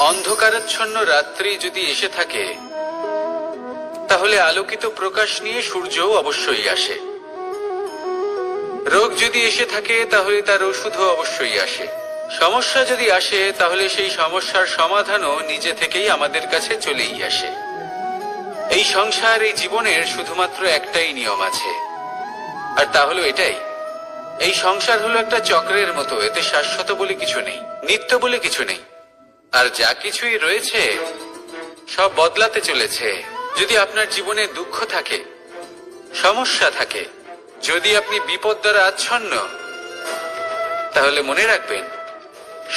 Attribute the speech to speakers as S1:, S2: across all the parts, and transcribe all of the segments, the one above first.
S1: অন্ধকারাচ্ছন্ন রাত্রি যদি এসে থাকে তাহলে আলোকিত প্রকাশ নিয়ে সূর্যও অবশ্যই আসে। রোগ যদি এসে থাকে তাহলে তার ওষুধও অবশ্যই আসে। সমস্যা যদি আসে তাহলে সেই সমস্যার সমাধানও নিজে থেকেই আমাদের কাছে চলেই আসে। এই সংসার, এই জীবনের শুধুমাত্র একটাই নিয়ম আছে, আর তা হলো এটাই, এই সংসার হলো একটা চক্রের মতো। এতে শাশ্বত বলে কিছু নেই, নিত্য বলে কিছু নেই, আর যা কিছুই রয়েছে সব বদলাতে চলেছে। যদি আপনার জীবনে দুঃখ থাকে, সমস্যা থাকে, যদি আপনি বিপদ দ্বারা আচ্ছন্ন, তাহলে মনে রাখবেন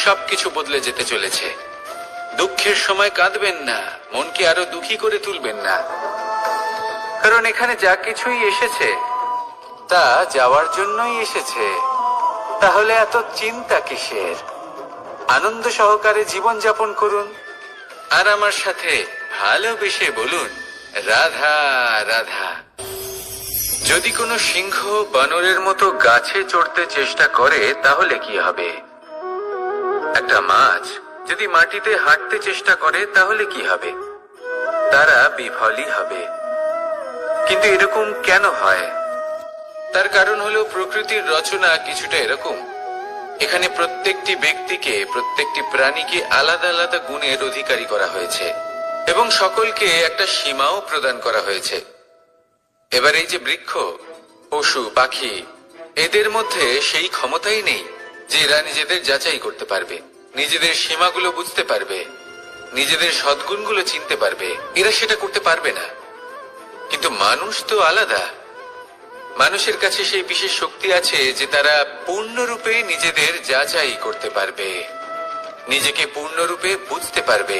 S1: সবকিছু বদলে যেতে চলেছে। দুঃখের সময় কাঁদবেন না, মনকে আরো দুঃখী করে তুলবেন না, কারণ এখানে যা কিছুই এসেছে তা যাওয়ার জন্যই এসেছে। তাহলে এত চিন্তা কিসের? আনন্দ সহকারে জীবন যাপন করুন, আর আমার সাথে ভালোবেসে বলুন রাধা রাধা। যদি কোনো সিংহ বানরের মতো গাছে চড়তে চেষ্টা করে তাহলে কি হবে? একটা মাছ যদি মাটিতে হাঁটতে চেষ্টা করে তাহলে কি হবে? তারা বিফলই হবে। কিন্তু এরকম কেন হয়? তার কারণ হলো প্রকৃতির রচনা কিছুটা এরকম। এখানে প্রত্যেকটি ব্যক্তিকে, প্রত্যেকটি প্রাণীকে আলাদা আলাদা গুণের অধিকারী করা হয়েছে এবং সকলকে একটা সীমাও প্রদান করা হয়েছে। এবার এই যে বৃক্ষ, পশু, পাখি, এদের মধ্যে সেই ক্ষমতাই নেই যে এরা নিজেদের যাচাই করতে পারবে, নিজেদের সীমাগুলো বুঝতে পারবে, নিজেদের সদ্গুণগুলো চিনতে পারবে। এরা সেটা করতে পারবে না। কিন্তু মানুষ তো আলাদা। মানুষের কাছে সেই বিশেষ শক্তি আছে যে তারা পূর্ণরূপে নিজেদের যাচাই করতে পারবে, নিজেকে পূর্ণরূপে বুঝতে পারবে,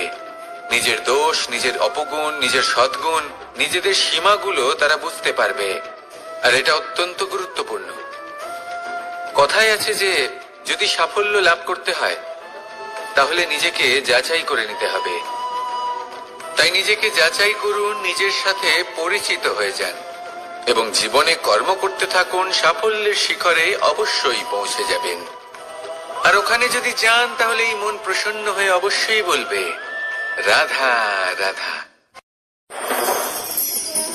S1: নিজের দোষ, নিজের অপগুণ, নিজের সদ্গুণ, নিজেদের সীমাগুলো তারা বুঝতে পারবে। আর এটা অত্যন্ত গুরুত্বপূর্ণ। কথায় আছে যে যদি সাফল্য লাভ করতে হয় তাহলে নিজেকে যাচাই করে নিতে হবে। তাই নিজেকে যাচাই করুন, নিজের সাথে পরিচিত হয়ে যান এবং জীবনে কর্ম করতে থাকুন। সাফল্যের শিখরে অবশ্যই পৌঁছে যাবেন। আর ওখানে যদি যান তাহলে এই মন প্রসন্ন হয়ে অবশ্যই বলবে রাধা রাধা।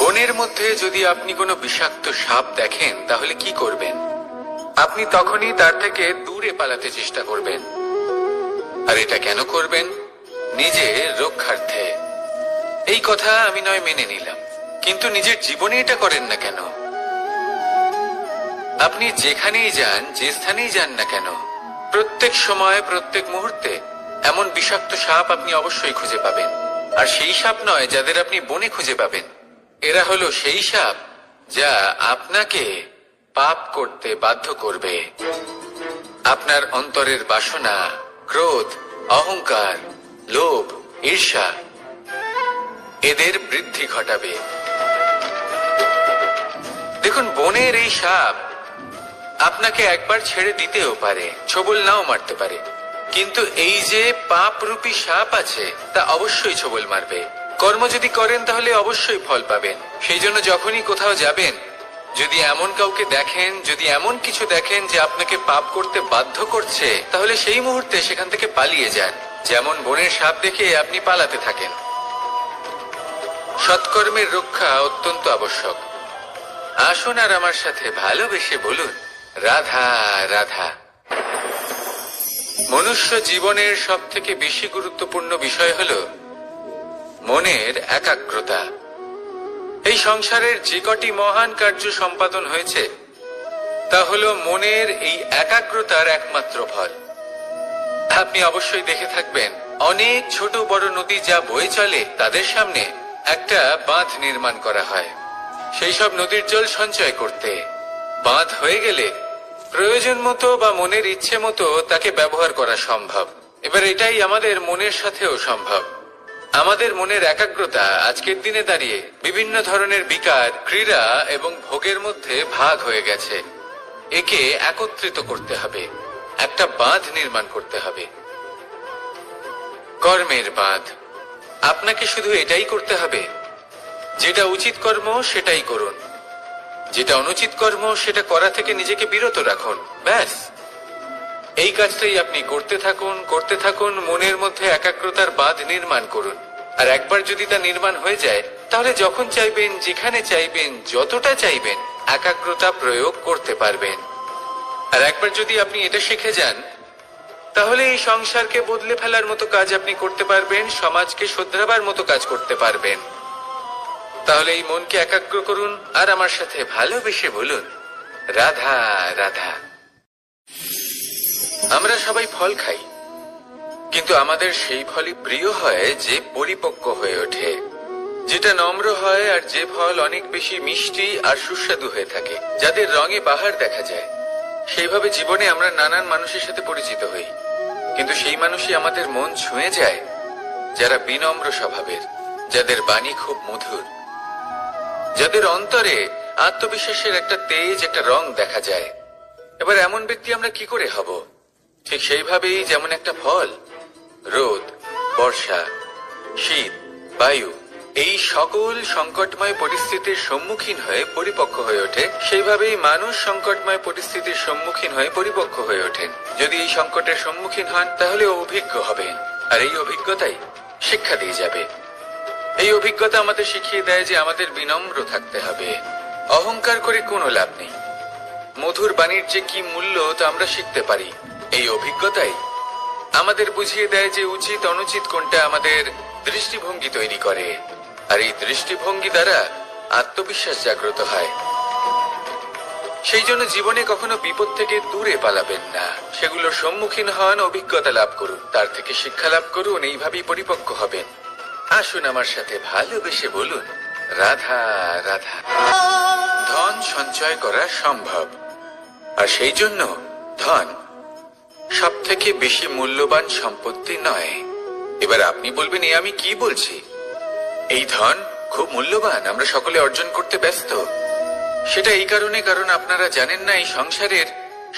S1: বনের মধ্যে যদি আপনি কোনো বিষাক্ত সাপ দেখেন তাহলে কি করবেন? আপনি তখনই তার থেকে দূরে পালাতে চেষ্টা করবেন। আর এটা কেন করবেন? নিজের রক্ষার্থে। এই কথা আমি নয় মেনে নিলাম, কিন্তু নিজের জীবনে এটা করেন না কেন? আপনি যেখানেই যান, যে স্থানেই যান না কেন, প্রত্যেক সময়, প্রত্যেক মুহূর্তে এমন বিষাক্ত সাপ আপনি অবশ্যই খুঁজে পাবেন। আর সেই সাপ নয় যাদের আপনি বনে খুঁজে পাবেন, এরা হলো সেই সাপ যা আপনাকে পাপ করতে বাধ্য করবে। আপনার অন্তরের বাসনা, ক্রোধ, অহংকার, লোভ, ঈর্ষা, এদের বৃদ্ধি ঘটাবে। দেখুন, বনের এই সাপ আপনাকে একবার ছেড়ে দিতেও পারে, ছোবল নাও মারতে পারে, কিন্তু এই যে পাপরূপী সাপ আছে তা অবশ্যই ছোবল মারবে। কর্ম যদি করেন তাহলে অবশ্যই ফল পাবেন। সেই জন্য যখনই কোথাও যাবেন, যদি এমন কাউকে দেখেন, যদি এমন কিছু দেখেন যে আপনাকে পাপ করতে বাধ্য করছে, তাহলে সেই মুহূর্তে সেখান থেকে পালিয়ে যান। যেমন বনের সাপ দেখে আপনি পালাতে থাকেন। সৎকর্মের রক্ষা অত্যন্ত আবশ্যক। আসুন আর আমার সাথে ভালোবেসে বলুন রাধা রাধা। মনুষ্য জীবনের সব থেকে বেশি গুরুত্বপূর্ণ বিষয় হল মনের একাগ্রতা। এই সংসারের যে কটি মহান কার্য সম্পাদন হয়েছে তা হল মনের এই একাগ্রতার একমাত্র ফল। আপনি অবশ্যই দেখে থাকবেন, অনেক ছোট বড় নদী যা বয়ে চলে তাদের সামনে একটা বাঁধ নির্মাণ করা হয় সেই সব নদীর জল সঞ্চয় করতে। বাঁধ হয়ে গেলে প্রয়োজন মতো বা মনের ইচ্ছে মতো তাকে ব্যবহার করা সম্ভব। এবার এটাই আমাদের মনের সাথেও সম্ভব। আমাদের মনের একাগ্রতা আজকের দিনে দাঁড়িয়ে বিভিন্ন ধরনের বিকার, ক্রীড়া এবং ভোগের মধ্যে ভাগ হয়ে গেছে। একে একত্রিত করতে হবে, একটা বাঁধ নির্মাণ করতে হবে, কর্মের বাঁধ। আপনাকে শুধু এটাই করতে হবে, যেটা উচিত কর্ম সেটাই করুন, যেটা অনুচিত কর্ম সেটা করা থেকে নিজেকে বিরত রাখুন। ব্যাস, এই কাজটাই আপনি করতে থাকুন, মনের মধ্যে একাগ্রতার বাঁধ নির্মাণ করুন। আর একবার যদি তা নির্মাণ হয়ে যায়, তাহলে যখন চাইবেন, যেখানে চাইবেন, যতটা চাইবেন, একাগ্রতা প্রয়োগ করতে পারবেন। আর একবার যদি আপনি এটা শিখে যান, তাহলে এই সংসারকে বদলে ফেলার মতো কাজ আপনি করতে পারবেন, সমাজকে শোধরাবার মতো কাজ করতে পারবেন। তাহলে এই মনকে একাগ্র করুন আর আমার সাথে ভালোবেসে বলুন, রাধা রাধা। আমরা সবাই ফল খাই, কিন্তু আমাদের সেই ফলই প্রিয় হয় যে পরিপক্ক হয়ে ওঠে, যেটা নম্র হয়, আর যে ফল অনেক বেশি মিষ্টি আর সুস্বাদু হয়ে থাকে, যাদের রঙে বাহার দেখা যায়। সেইভাবে জীবনে আমরা নানান মানুষের সাথে পরিচিত হই, কিন্তু সেই মানুষই আমাদের মন ছুঁয়ে যায় যারা বিনম্র স্বভাবের, যাদের বাণী খুব মধুর, যাদের অন্তরে আত্মবিশ্বাসের একটা তেজ, একটা রং দেখা যায়। এবার এমন ব্যক্তি আমরা কি করে হব? ঠিক সেইভাবেই যেমন একটা ফল রোদ, বর্ষা, শীত, বায়ু এই সকল সংকটময় পরিস্থিতির সম্মুখীন হয়ে পরিপক্ক হয়ে ওঠে, সেইভাবেই মানুষ সংকটময় পরিস্থিতির সম্মুখীন হয়ে পরিপক্ক হয়ে ওঠেন। যদি এই সংকটের সম্মুখীন হন, তাহলে অভিজ্ঞ হবেন, আর এই অভিজ্ঞতাই শিক্ষা দিয়ে যাবে। এই অভিজ্ঞতা আমাদের শিখিয়ে দেয় যে আমাদের বিনম্র থাকতে হবে। অহংকার করে কোনো লাভ নেই। মধুর বাণীর যে কি মূল্য তা আমরা শিখতে পারি। এই অভিজ্ঞতাই আমাদের বুঝিয়ে দেয় যে উচিত অনুচিত কোনটা, আমাদের দৃষ্টিভঙ্গি তৈরি করে, আর এই দৃষ্টিভঙ্গি দ্বারা আত্মবিশ্বাস জাগ্রত হয়। সেই জন্য জীবনে কখনো বিপদ থেকে দূরে পালাবেন না, সেগুলোর সম্মুখীন হন, অভিজ্ঞতা লাভ করুন, তার থেকে শিক্ষা লাভ করুন, এইভাবেই পরিপক্ক হবেন। আসুন আমার সাথে ভালোবেসে বলুন, রাধা রাধা। ধন সঞ্চয় করা সম্ভব, আর সেই জন্য ধন সব থেকে বেশি মূল্যবান সম্পত্তি নয়। এবার আপনি বলবেন, এ আমি কি বলছি? এই ধন খুব মূল্যবান, আমরা সকলে অর্জন করতে ব্যস্ত। সেটা এই কারণে, কারণ আপনারা জানেন না এই সংসারের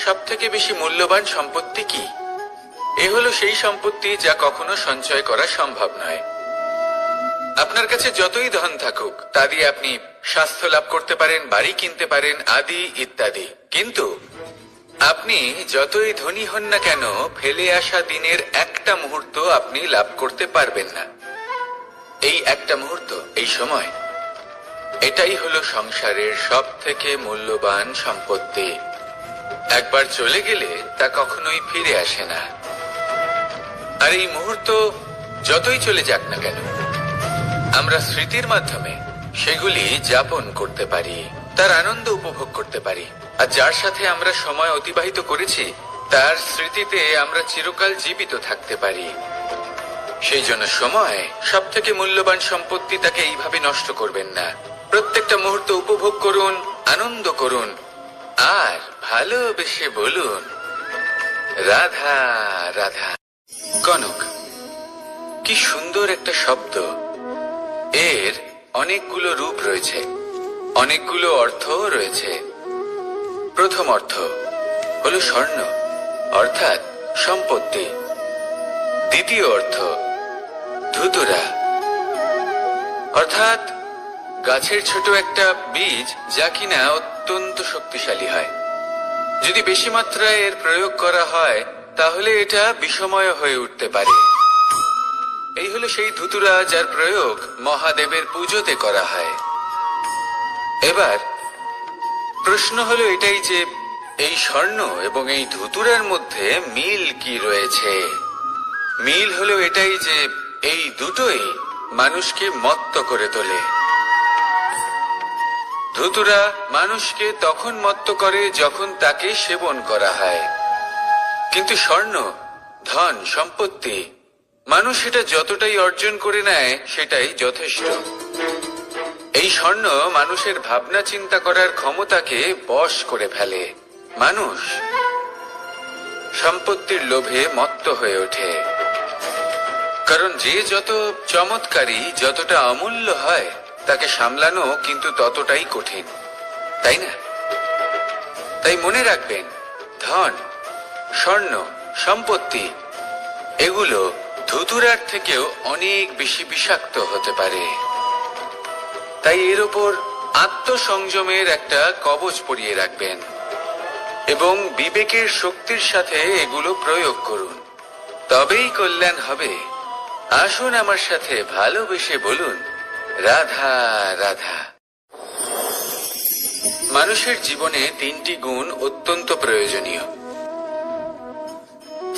S1: সব থেকে বেশি মূল্যবান সম্পত্তি কি। এ হলো সেই সম্পত্তি যা কখনো সঞ্চয় করা সম্ভব নয়। আপনার কাছে যতই ধন থাকুক, তা দিয়ে আপনি স্বাস্থ্য লাভ করতে পারেন, বাড়ি কিনতে পারেন, আদি ইত্যাদি, কিন্তু আপনি যতই ধনী হন না কেন, ফেলে আসা দিনের একটা মুহূর্ত আপনি লাভ করতে পারবেন না। এই একটা মুহূর্ত, এই সময়, এটাই হলো সংসারের সব থেকে মূল্যবান সম্পত্তি। একবার চলে গেলে তা কখনোই ফিরে আসে না। আর এই মুহূর্ত যতই চলে যাক না কেন, আমরা স্মৃতির মাধ্যমে সেগুলি যাপন করতে পারি, তার আনন্দ উপভোগ করতে পারি। আর যার সাথে আমরা সময় অতিবাহিত করেছি, তার স্মৃতিতে আমরা চিরকাল জীবিত থাকতে পারি। সেই জন্য সময় সব থেকে মূল্যবান সম্পত্তি, তাকে এইভাবে নষ্ট করবেন না। প্রত্যেকটা মুহূর্ত উপভোগ করুন, আনন্দ করুন, আর ভালোবেসে বলুন, রাধা রাধা। কনক, কি সুন্দর একটা শব্দ। এর অনেকগুলো রূপ রয়েছে, অনেকগুলো অর্থ রয়েছে। প্রথম অর্থ হলো স্বর্ণ, অর্থাৎ সম্পত্তি। দ্বিতীয় অর্থ ধুতুরা, অর্থাৎ গাছের ছোট একটা বীজ, যা কিনা অত্যন্ত শক্তিশালী হয়। যদি বেশি মাত্রায় এর প্রয়োগ করা হয়, তাহলে এটা বিষময় হয়ে উঠতে পারে। এই হলো সেই ধুতুরা যার প্রয়োগ মহাদেবের পুজোতে করা হয়। এবার প্রশ্ন হলো এটাই যে এই স্বর্ণ এবং এই ধুতুরার মধ্যে মিল কি রয়েছে। মিল হলো এটাই যে এই দুটোই মানুষকে মত্ত করে তোলে। ধুতুরা মানুষকে তখন মত্ত করে যখন তাকে সেবন করা হয়, কিন্তু স্বর্ণ, ধন, সম্পত্তি, মানুষ সেটা যতটাই অর্জন করে নেয় সেটাই যথেষ্ট। এই স্বর্ণ মানুষের ভাবনা চিন্তা করার ক্ষমতাকে বশ করে ফেলে। মানুষ সম্পত্তির লোভে মত্ত হয়ে ওঠে, কারণ যে যত চমৎকারী, যতটা অমূল্য হয়, তাকে সামলানো কিন্তু ততটাই কঠিন, তাই না? তাই মনে রাখবেন, ধন, স্বর্ণ, সম্পত্তি এগুলো ধুতুরার থেকেও অনেক বেশি বিষাক্ত হতে পারে। তাই এর ওপর আত্মসংযমের একটা কবচ পরিয়ে রাখবেন। এবং বিবেকের শক্তির সাথে এগুলো প্রয়োগ করুন, তবেই কল্যাণ হবে। আসুন আমার সাথে ভালোবেসে বলুন, রাধা রাধা। মানুষের জীবনে 3টি গুণ অত্যন্ত প্রয়োজনীয়: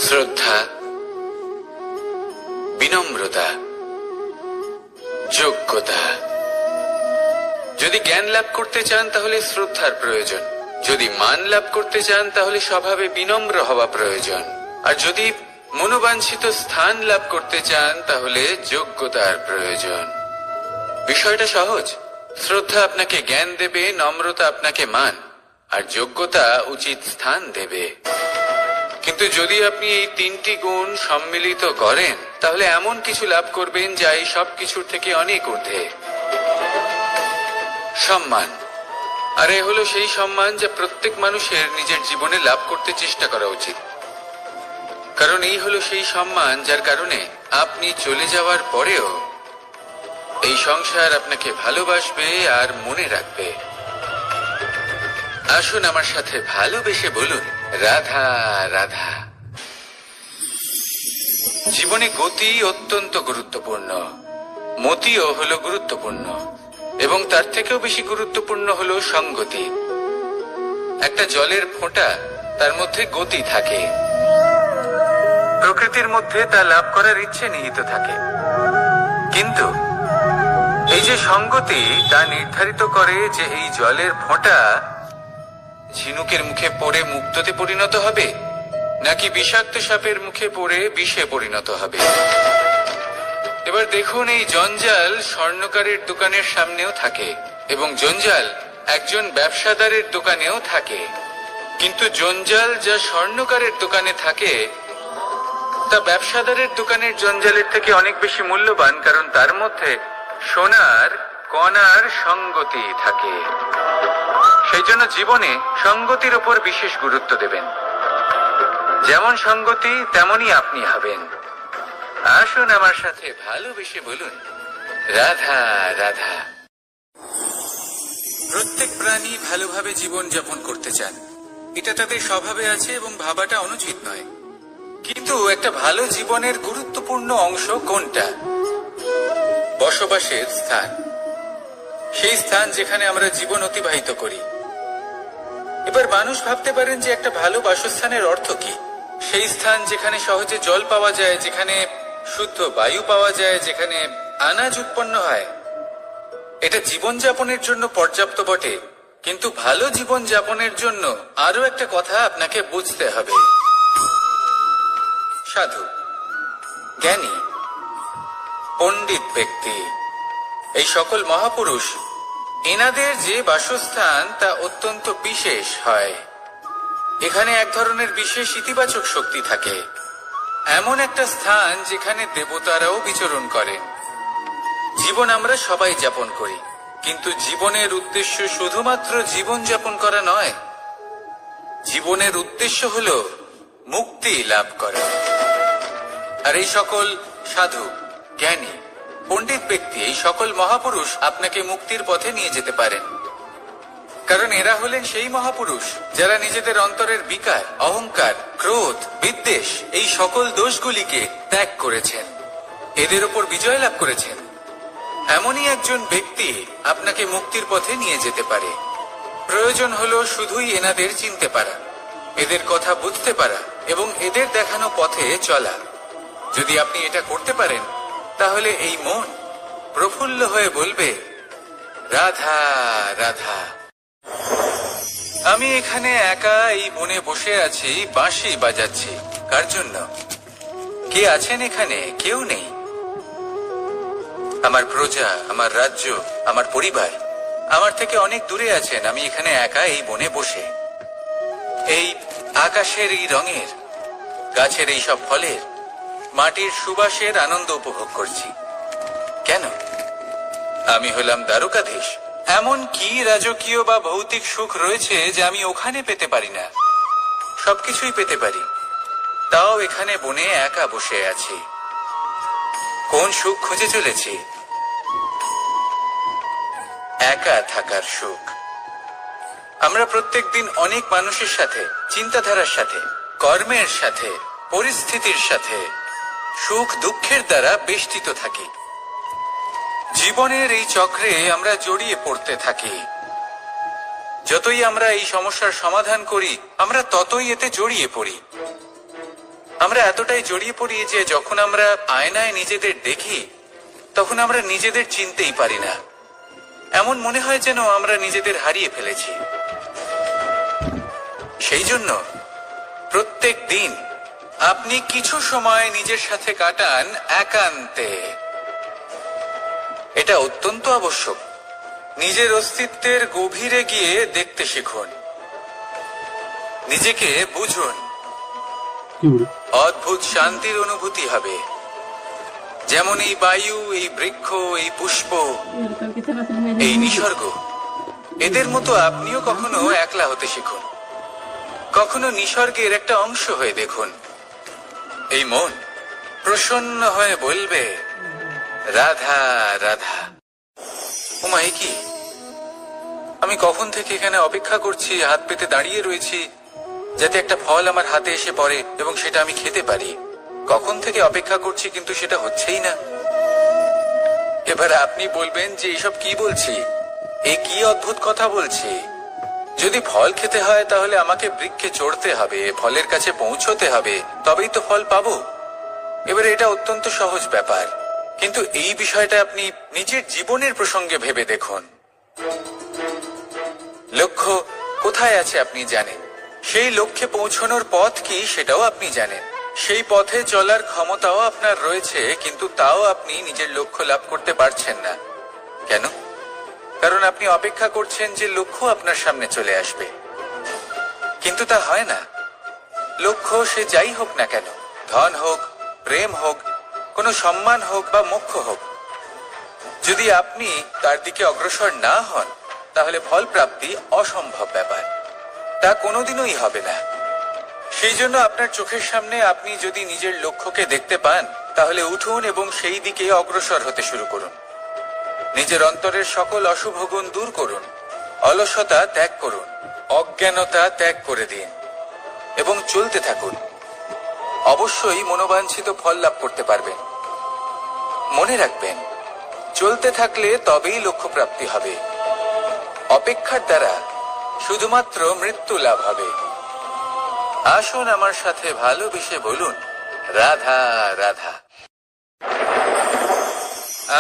S1: শ্রদ্ধা, বিনম্রতা, যোগ্যতা। যদি জ্ঞান লাভ করতে চান তাহলে শ্রদ্ধার প্রয়োজন, যদি মান লাভ করতে চান তাহলে স্বভাবে বিনম্র হওয়া প্রয়োজন, আর যদি মনোবাঞ্ছিত স্থান লাভ করতে চান তাহলে যোগ্যতার প্রয়োজন। বিষয়টা সহজ। শ্রদ্ধা আপনাকে জ্ঞান দেবে, নম্রতা আপনাকে মান, আর যোগ্যতা উচিত স্থান দেবে। কিন্তু যদি আপনি এই 3টি গুণ সম্মিলিত করেন তাহলে এমন কিছু লাভ করবেন যা এই সব কিছুর থেকে অনেক ঊর্ধ্বে। সম্মান। আর এ হলো সেই সম্মান যা প্রত্যেক মানুষের নিজের জীবনে লাভ করতে চেষ্টা করা উচিত, কারণ এই হলো সেই সম্মান যার কারণে আপনি চলে যাওয়ার পরেও এই সংসার আপনাকে ভালোবাসবে আর মনে রাখবে। আসুন আমার সাথে ভালোবেসে বলুন, রাধা রাধা। জীবনে গতি অত্যন্ত গুরুত্বপূর্ণ, মতিও হলো গুরুত্বপূর্ণ, এবং তার থেকেও বেশি গুরুত্বপূর্ণ হলো সঙ্গতি। একটা জলের ফোঁটা, তার মধ্যে গতি থাকে, প্রকৃতির মধ্যে তা লাভ করার ইচ্ছে নিহিত থাকে, কিন্তু এই যে সঙ্গতি তা নির্ধারিত করে যে এই জলের ফোঁটা ঝিনুকের মুখে পড়ে মুক্ততে পরিণত হবে নাকি বিষাক্ত সাপের মুখে পড়ে বিষে পরিণত হবে। এবার দেখুন, এই জঞ্জাল স্বর্ণকারের দোকানের সামনেও থাকে এবং জঞ্জাল একজন ব্যবসাদারের দোকানেও থাকে, কিন্তু জঞ্জাল যা স্বর্ণকারের দোকানে থাকে তা ব্যবসাদারের দোকানের জঞ্জালের থেকে অনেক বেশি মূল্যবান, কারণ তার মধ্যে সোনার কণার সঙ্গতি থাকে। সেই জন্য জীবনে সঙ্গতির উপর বিশেষ গুরুত্ব দেবেন। যেমন সঙ্গতি তেমনই আপনি হবেন। আসুন আমার সাথে ভালোবেসে বলুন, রাধা রাধা। প্রত্যেক প্রাণী ভালোভাবে জীবন যাপন করতে চান, এটা তাদের স্বভাবে আছে এবং ভাবাটা অনুচিত নয়। কিন্তু একটা ভালো জীবনের গুরুত্বপূর্ণ অংশ কোনটা? বসবাসের স্থান, সেই স্থান যেখানে আমরা জীবন অতিবাহিত করি। এবার মানুষ ভাবতে পারেন যে একটা ভালো বাসস্থানের অর্থ কি? সেই স্থান যেখানে সহজে জল পাওয়া যায়, যেখানে শুদ্ধ বায়ু পাওয়া যায়, যেখানে আনাজ উৎপন্ন হয়। এটা জীবনযাপনের জন্য পর্যাপ্ত বটে, কিন্তু ভালো জীবন যাপনের জন্য আরো একটা কথা আপনাকে বুঝতে হবে। সাধু, জ্ঞানী, পণ্ডিত ব্যক্তি, এই সকল মহাপুরুষ, এনাদের যে বাসস্থান তা অত্যন্ত বিশেষ হয়। এখানে এক ধরনের বিশেষ ইতিবাচক শক্তি থাকে, এমন একটা স্থান যেখানে দেবতারাও বিচরণ করেন। জীবন আমরা সবাই যাপন করি, কিন্তু জীবনের উদ্দেশ্য শুধুমাত্র জীবন যাপন করা নয়। জীবনের উদ্দেশ্য হলো মুক্তি লাভ করা। আর এই সকল সাধু, জ্ঞানী, পণ্ডিত ব্যক্তি, এই সকল মহাপুরুষ আপনাকে মুক্তির পথে নিয়ে যেতে পারেন, কারণ এরা হলেন সেই মহাপুরুষ যারা নিজেদের অন্তরের বিকার, অহংকার, ক্রোধ, বিদ্বেষ এই সকল দোষগুলিকে ত্যাগ করেছেন, এদের উপর বিজয় লাভ করেছেন। এমনই একজন ব্যক্তি আপনাকে মুক্তির পথে নিয়ে যেতে পারে। প্রয়োজন হলো শুধুই এনাদের চিনতে পারা, এদের কথা বুঝতে পারা এবং এদের দেখানো পথে চলা। যদি আপনি এটা করতে পারেন তাহলে এই মন প্রফুল্ল হয়ে বলবে, রাধা রাধা। আমি এখানে একা এই বনে বসে আছি, বাঁশি বাজাচ্ছি। কার জন্য? কে আছেন এখানে? কেউ নেই। আমার প্রজা, আমার রাজ্য, আমার পরিবার আমার থেকে অনেক দূরে আছেন। আমি এখানে একা এই বনে বসে এই আকাশের এই রঙের, গাছের এই সব ফলের, মাটির সুবাসের আনন্দ উপভোগ করছি। কেন? আমি হলাম দ্বারকাধীশ। এমন কি রাজকীয় বা ভৌতিক সুখ রয়েছে যে আমি ওখানে পেতে পারি না? সবকিছুই পেতে পারি, তাও এখানে বনে একা বসে আছি। কোন সুখ খুঁজে চলেছি? একা থাকার সুখ। আমরা প্রত্যেকদিন অনেক মানুষের সাথে চিন্তাধারার সাথে, কর্মের সাথে, পরিস্থিতির সাথে, সুখ দুঃখের দ্বারা বেষ্টিত থাকি। জীবনের এই চক্রে আমরা জড়িয়ে পড়তে থাকি। যতই আমরা এই সমস্যার সমাধান করি, আমরা ততই এতে জড়িয়ে পড়ি। আমরা এতটাই জড়িয়ে পড়ি যে যখন আমরা আয়নায় নিজেদের দেখি, তখন আমরা নিজেদের চিনতেই পারি না। এমন মনে হয় যেন আমরা নিজেদের হারিয়ে ফেলেছি। সেই জন্য প্রত্যেক দিন আপনি কিছু সময় নিজের সাথে কাটান একান্তে। এটা অত্যন্ত আবশ্যক। নিজের অস্তিত্বের গভীরে গিয়ে দেখতে শিখুন, নিজেকে বুঝুন। অদ্ভুত শান্তির অনুভূতি হবে। যেমন এই বায়ু, এই বৃক্ষ, এই পুষ্প, এই নিসর্গ, এদের মতো আপনিও কখনো একলা হতে শিখুন। কখনো নিসর্গের একটা অংশ হয়ে দেখুন। এই মন প্রসন্ন হয়ে বলবে, রাধা রাধা। ওমা, এ কি? আমি কখন থেকে এখানে অপেক্ষা করছি, হাত পেতে দাঁড়িয়ে রয়েছি যাতে একটা ফল আমার হাতে এসে পড়ে এবং সেটা আমি খেতে পারি। কখন থেকে অপেক্ষা করছি, কিন্তু সেটা হচ্ছেই না। এবার আপনি বলবেন যে এসব কি বলছি, এ কি অদ্ভুত কথা বলছি। যদি ফল খেতে হয় তাহলে আমাকে বৃক্ষে চড়তে হবে, ফলের কাছে পৌঁছতে হবে, তবেই তো ফল পাবো। এবারে এটা অত্যন্ত সহজ ব্যাপার, কিন্তু এই বিষয়টা আপনি নিজের জীবনের প্রসঙ্গে ভেবে দেখুন। লক্ষ্য কোথায় আছে আপনি জানেন, সেই লক্ষ্যে পৌঁছানোর পথ কি সেটাও আপনি জানেন, সেই পথে চলার ক্ষমতাও আপনার রয়েছে, কিন্তু তাও আপনি নিজের লক্ষ্য লাভ করতে পারছেন না। কেন? কারণ আপনি অপেক্ষা করছেন যে লক্ষ্য আপনার সামনে চলে আসবে, কিন্তু তা হয় না। লক্ষ্য সে যাই হোক না কেন, ধন হোক, প্রেম হোক, কোনো সম্মান হোক বা মোক্ষ হোক, যদি আপনি তার দিকে অগ্রসর না হন তাহলে ফল প্রাপ্তি অসম্ভব ব্যাপার, তা কোনোদিনই হবে না। সেই জন্য আপনার চোখের সামনে আপনি যদি নিজের লক্ষ্যকে দেখতে পান, তাহলে উঠুন এবং সেই দিকে অগ্রসর হতে শুরু করুন। নিজের অন্তরের সকল অশুভ গুণ দূর করুন, অলসতা ত্যাগ করুন, অজ্ঞানতা ত্যাগ করে দিন এবং চলতে থাকুন। অবশ্যই মনোবাঞ্ছিত ফল লাভ করতে পারবেন। মনে রাখবেন, চলতে থাকলে তবেই লক্ষ্য প্রাপ্তি হবে। অপেক্ষার দ্বারা শুধুমাত্র মৃত্যু লাভ হবে। আসুন আমার সাথে ভালোবেসে বলুন, রাধা রাধা।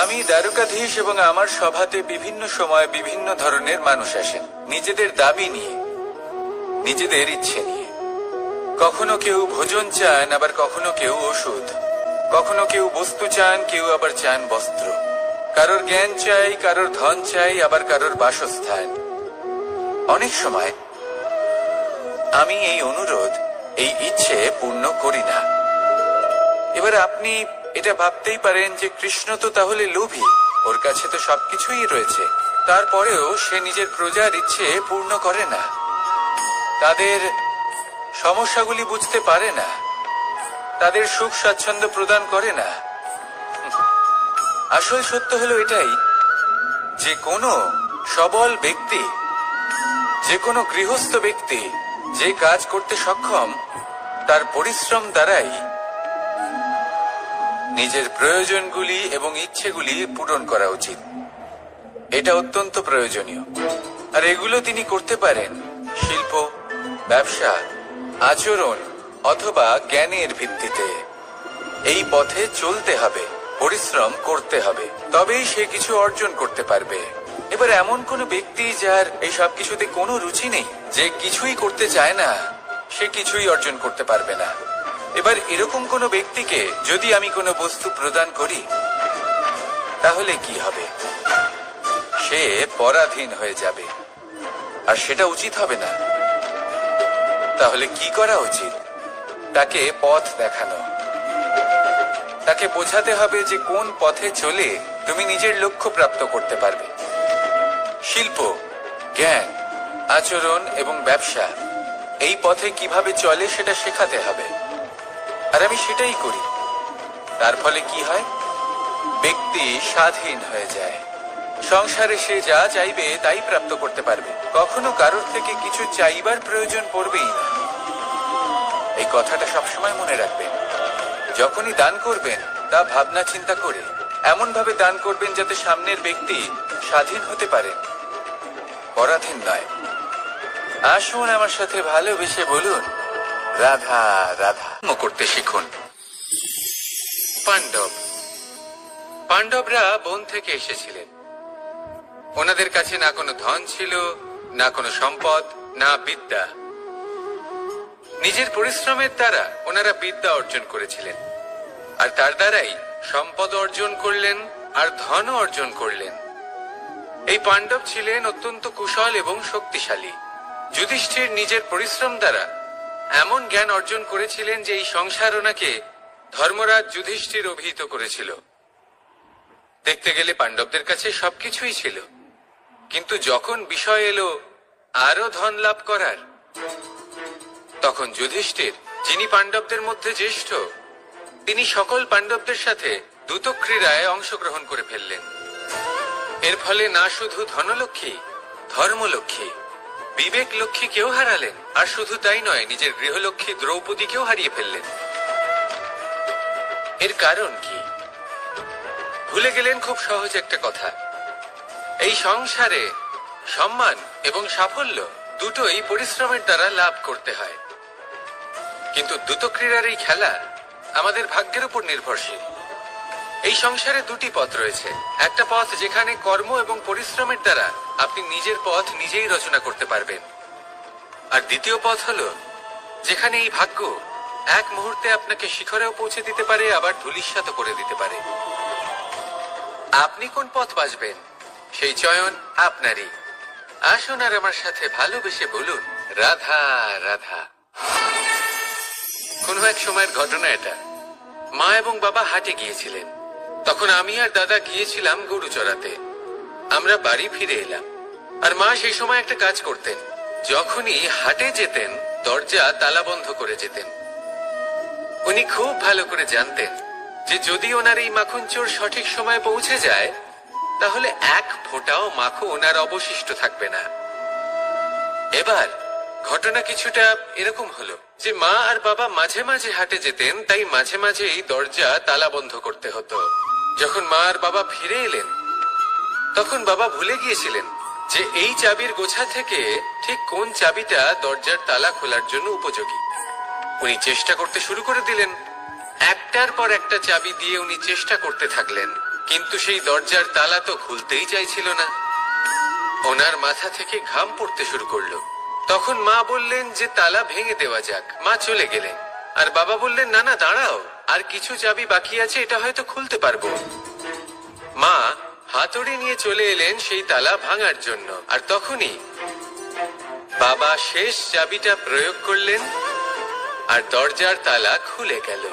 S1: আমি দ্বারকাধীশ এবং আমার সভাতে বিভিন্ন সময় বিভিন্ন ধরনের মানুষ আসেন, নিজেদের দাবি নিয়ে, নিজেদের ইচ্ছে নিয়ে। কখনো কেউ ভোজন চান, আবার কখনো কেউ ওষুধ, কখনো কেউ বস্তু চান, কেউ আবার চান বস্ত্র। কারোর জ্ঞান চাই, কারোর ধন চাই, আবার কারোর বাসস্থান। অনেক সময় আমি এই অনুরোধ, এই ইচ্ছে পূর্ণ করি না। এবার আপনি এটা ভাবতেই পারেন যে কৃষ্ণ তো তাহলে লোভী, ওর কাছে তো সবকিছুই রয়েছে, তারপরেও সে নিজের প্রজার ইচ্ছে পূর্ণ করে না, তাদের সমস্যাগুলি বুঝতে পারে না, তাদের সুখ স্বাচ্ছন্দ্য প্রদান করে না। আসল সত্য হলো এটাই যে কোনো সবল ব্যক্তি, যে কোনো গৃহস্থ ব্যক্তি যে কাজ করতে সক্ষম, তার পরিশ্রম দ্বারাই নিজের প্রয়োজনগুলি এবং ইচ্ছেগুলি পূরণ করা উচিত। এটা অত্যন্ত প্রয়োজনীয়। আর এগুলো তিনি করতে পারেন শিল্প, ব্যবসা, আচরণ অথবা জ্ঞানের ভিত্তিতে। এই পথে চলতে হবে, পরিশ্রম করতে হবে, তবেই সে কিছু অর্জন করতে পারবে। এবার এমন কোন ব্যক্তি যার এই সব কিছুতে কোনো রুচি নেই, যে কিছুই করতে চায় না, সে কিছুই অর্জন করতে পারবে না। এবার এরকম কোন ব্যক্তিকে যদি আমি কোনো বস্তু প্রদান করি, তাহলে কি হবে? সে পরাধীন হয়ে যাবে, আর সেটা উচিত হবে না। তাহলে কি করা উচিত? তাকে পথ দেখানো, তাকে বোঝাতে হবে যে কোন পথে চলে তুমি নিজের লক্ষ্য প্রাপ্ত করতে পারবে। শিল্প, জ্ঞান, আচরণ এবং ব্যবসা, এই পথে কিভাবে চলে সেটা শেখাতে হবে। আর আমি সেটাই করি। তার ফলে কি হয়? ব্যক্তি স্বাধীন হয়ে যায়। সংসারে সে যা চাইবে তাই প্রাপ্ত করতে পারবে, কখনো কারোর থেকে কিছু চাইবার প্রয়োজন পড়বেই না। এই কথাটা সবসময় মনে রাখবেন। যখনই দান করবেন তা ভাবনা চিন্তা করে এমন ভাবে দান করবেন যাতে সামনের ব্যক্তি স্বাধীন হতে পারে, পরাধীন নয়। আসুন আমার সাথে ভালোবেসে বলুন রাধা রাধা করতে শিখুন। পাণ্ডবরা বন থেকে এসেছিলেন। ওনাদের কাছে না কোনো ধন ছিল, না কোনো সম্পদ, না বিদ্যা। নিজের পরিশ্রমের দ্বারা ওনারা বিদ্যা অর্জন করেছিলেন, আর তার দ্বারাই সম্পদ অর্জন করলেন আর ধনও অর্জন করলেন। এই পাণ্ডব ছিলেন অত্যন্ত কুশল এবং শক্তিশালী। যুধিষ্ঠির নিজের পরিশ্রম দ্বারা এমন জ্ঞান অর্জন করেছিলেন যে এই সংসার ওনাকে ধর্মরাজ যুধিষ্ঠির অভিহিত করেছিল। দেখতে গেলে পাণ্ডবদের কাছে সবকিছুই ছিল, কিন্তু যখন বিষয় এলো আরো ধন লাভ করার, তখন যুধিষ্ঠির, যিনি পাণ্ডবদের মধ্যে জ্যেষ্ঠ, তিনি সকল পাণ্ডবদের সাথে দ্যুতক্রীড়ায় অংশগ্রহণ করে ফেললেন। এর ফলে না শুধু ধনলক্ষ্মী, ধর্মলক্ষ্মী, বিবেক লক্ষ্মীকেও হারালেন, আর শুধু তাই নয়, নিজের গৃহলক্ষ্মী দ্রৌপদীকেও হারিয়ে ফেললেন। এর কারণ কি? ভুলে গেলেন খুব সহজ একটা কথা, এই সংসারে সম্মান এবং সাফল্য দুটোই পরিশ্রমের দ্বারা লাভ করতে হয়। কিন্তু দ্যুতক্রীড়ার এই খেলা আমাদের ভাগ্যের উপর নির্ভরশীল। এই সংসারে দুটি পথ রয়েছে। একটা পথ যেখানে কর্ম এবং পরিশ্রমের দ্বারা আপনি নিজের পথ নিজেই রচনা করতে পারবেন, আর দ্বিতীয় পথ হলো যেখানে এই ভাগ্য এক মুহূর্তে আপনাকে শিখরেও পৌঁছে দিতে পারে, আবার ধূলিসাৎ করে দিতে পারে। আপনি কোন পথ বাছবেন সেই চয়ন আপনারই। আসুন আর আমার সাথে ভালোবেসে বলুন রাধা রাধা। কোন এক সময়ের ঘটনা এটা। মা এবং বাবা হাটে গিয়েছিলেন, তখন আমি আর দাদা গিয়েছিলাম গরু চড়াতে। আমরা বাড়ি ফিরে এলাম, আর মা সেই সময় একটা কাজ করতেন। যখনই হাটে যেতেন দরজা তালা বন্ধ করে যেতেন। উনি খুব ভালো করে জানতেন যে যদি ওনার এই মাখন চোর সঠিক সময়ে পৌঁছে যায় তাহলে এক ফোঁটাও মাখন ওনার অবশিষ্ট থাকবে না। এবার ঘটনা কিছুটা এরকম হলো যে মা আর বাবা মাঝে মাঝে হাটে যেতেন, তাই মাঝে মাঝে এই দরজা তালা বন্ধ করতে হতো। যখন মা আর বাবা ফিরে এলেন তখন বাবা ভুলে গিয়েছিলেন যে এই চাবির গোছা থেকে ঠিক কোন চাবিটা দরজার তালা খোলার জন্য উপযোগী। উনি চেষ্টা করতে শুরু করে দিলেন। একটার পর একটা চাবি দিয়ে উনি চেষ্টা করতে থাকলেন, কিন্তু সেই দরজার তালা তো খুলতেই চাইছিল না। ওনার মাথা থেকে ঘাম পড়তে শুরু করলো। তখন মা বললেন যে তালা ভেঙে দেওয়া যাক। মা চলে গেলেন, আর বাবা বললেন না না দাঁড়াও, আর কিছু চাবি বাকি আছে, এটা হয়তো খুলতে পারবো। মা হাতুড়ি নিয়ে চলে এলেন সেই তালা ভাঙার জন্য, আর তখনই বাবা শেষ চাবিটা প্রয়োগ করলেন আর দরজার তালা খুলে গেল।